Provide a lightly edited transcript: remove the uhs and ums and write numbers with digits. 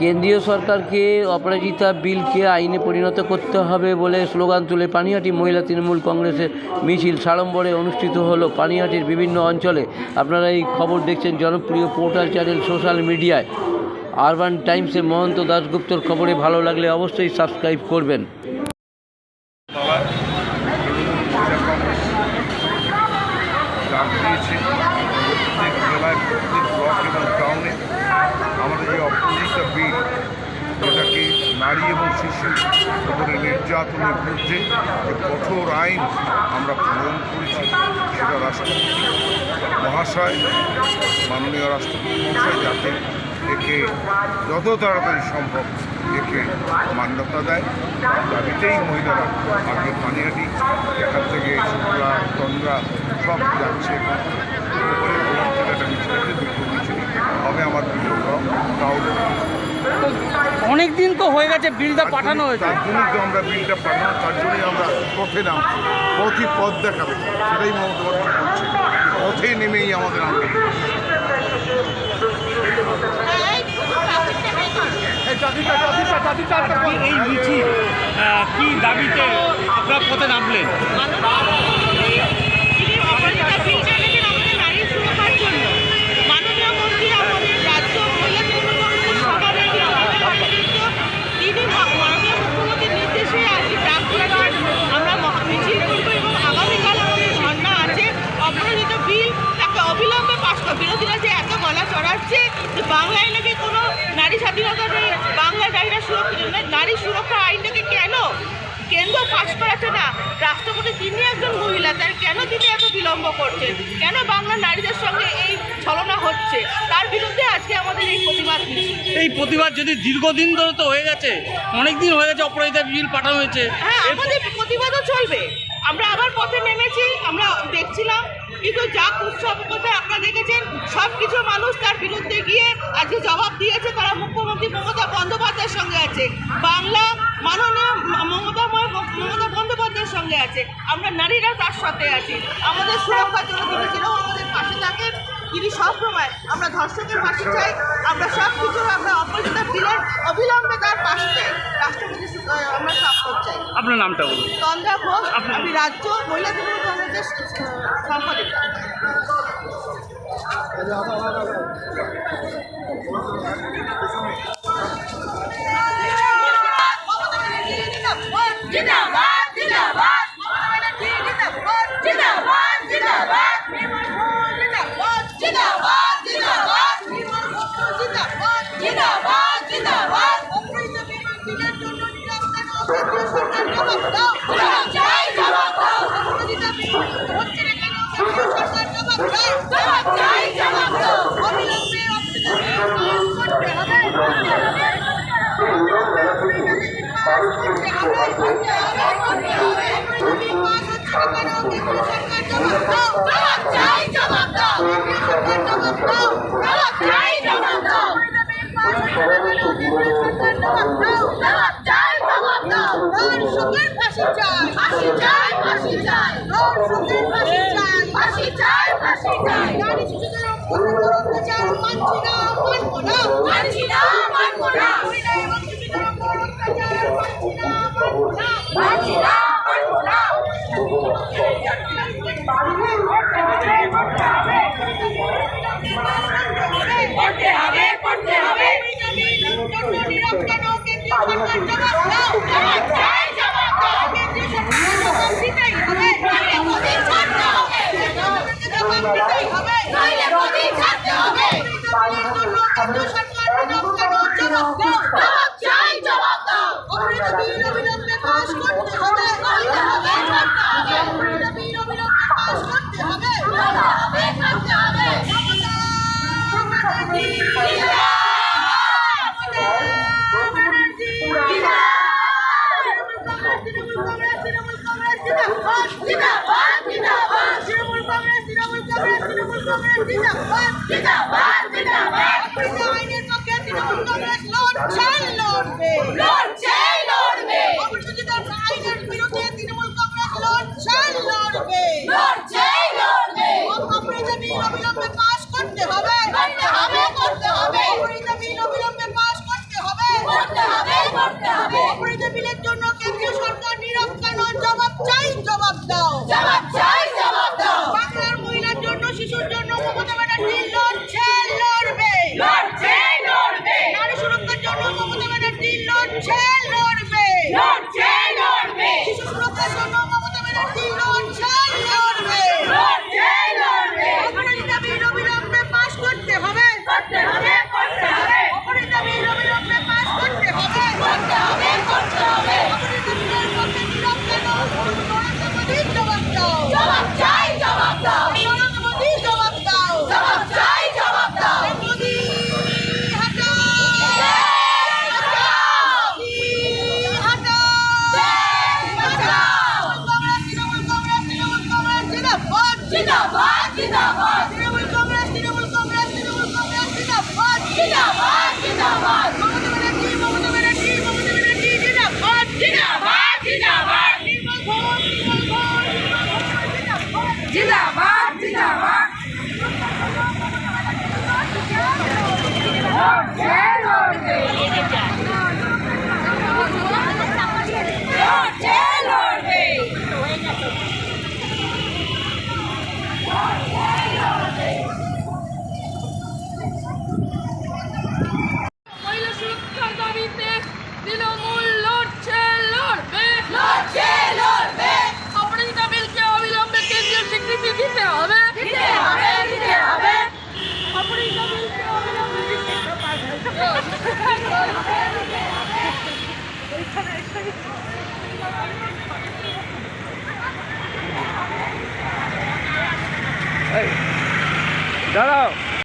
কেন্দ্রীয় সরকারকে অপরাজিতা বিলকে আইনে পরিণত করতে হবে বলে স্লোগান তুলে পানিহাটি মহিলা তৃণমূল কংগ্রেসের মিছিল সাড়ম্বরে অনুষ্ঠিত হলো পানিহাটির বিভিন্ন অঞ্চলে। আপনারা এই খবর দেখছেন জনপ্রিয় পোর্টাল চ্যানেল সোশ্যাল মিডিয়ায় আরবান টাইমসে। মহন্ত দাশগুপ্তর খবরে ভালো লাগলে অবশ্যই সাবস্ক্রাইব করবেন। আমাদের যে অপরাজিতা বিল, যেটাকে নারী এবং শিশুর উপরে নির্যাতনের বিরুদ্ধে যে কঠোর আইন আমরা প্রণয়ন করেছি, সেটা রাষ্ট্রপতি মহাশয়, মাননীয় রাষ্ট্রপতি মহাশয় যাতে একে যত তাড়াতাড়ি সম্ভব একে মান্যতা দেয়, দাবিতেই মহিলারা আগে পানিহাটি এখান থেকে শুক্লা তন্দ্রা সব যাচ্ছে। একটা মিছিল আছে, দুটো মিছিল হবে আমার প্রিয় তাহলে অনেক দিন তো হয়ে গেছে বিলটা পাঠানো হয়েছে, তার জন্যই তো আমরা বিলটা পাঠানো, তার জন্যই আমরা পথে নামছি। পথই পথ দেখাবে, সেটাই মমতা বন্দ্যোপাধ্যায় বলছে, পথে নেমেই আমাদের আন্দোলন। এই মিছিল কি দাবিতে আপনারা পথে নামলেন? বিরোধীরা যে এত গলা চড়াচ্ছে যে বাংলায় নাকি কোনো নারী স্বাধীনতা নেই, বাংলা নারী সুরক্ষা আইনটাকে কেন কেন্দ্র পাস করাচ্ছে না? রাষ্ট্রপতি তিনি একজন মহিলা, তার কেন তিনি এত বিলম্ব করছেন? কেন বাংলা নারীদের সঙ্গে এই ছলনা হচ্ছে? তার বিরুদ্ধে আজকে আমাদের এই প্রতিবাদ। এই প্রতিবাদ যদি দীর্ঘদিন ধরে তো হয়ে গেছে, অনেক দিন হয়ে গেছে অপরাজিতা বিল পাঠানো হয়েছে। হ্যাঁ, আমাদের প্রতিবাদও চলবে। আমরা আবার পথে নেমেছি, আমরা দেখছিলাম, কিন্তু যা উৎসব কোথায় আপনারা দেখেছেন, সব কিছু মানুষ তার বিরুদ্ধে গিয়ে আজকে জবাব দিয়েছে। তারা মুখ্যমন্ত্রী মমতা বন্দ্যোপাধ্যায়ের সঙ্গে আছে, বাংলা মাননীয় মমতা বন্দ্যোপাধ্যায়ের সঙ্গে আছে। আমরা নারীরা তার সাথে আছি, আমাদের সুরক্ষার জন্য তিনি যেরকম আমাদের পাশে থাকেন, তিনি সবসময়। আমরা ধর্ষকের পাশে চাই, আমরা সব কিছু, আমরা অপরাজিতা বিলের অবিলম্বে তার পাশে চাই, রাষ্ট্রপতি আমরা সাপোর্ট চাই। আপনার নামটা বলুন। তন্দ্রা ঘোষ, আমি রাজ্য মহিলা তৃণমূল কংগ্রেসের সম্পাদিকা। জিন্দাবাদ জিন্দাবাদ জিন্দাবাদ জিন্দাবাদ জিন্দাবাদ জিন্দাবাদ জিন্দাবাদ জিন্দাবাদ জিন্দাবাদ জিন্দাবাদ অপরাজিতা বিলের জন্য কেন্দ্রীয় সরকার জবাব দাও, জবাব চাই, জবাব দাও। অপরাজিতা বিল হচ্ছে না কেন? কেন্দ্রীয় সরকার জবাব চাই, জবাব চাই, জবাব দাও। অবিলম্বে করতে হবে, করতে হবে। করতে হবে, করতে হবে, করতে হবে। মহিলা সুরক্ষার দাবিতে তৃণমূল লড়ছে লড়বে অপরাজিতা বিলকে অবিলম্বে কেন্দ্রীয় স্বীকৃতি দিতে হবে অপরাজিতা বিলকে অবিলম্বে দাঁড়াও।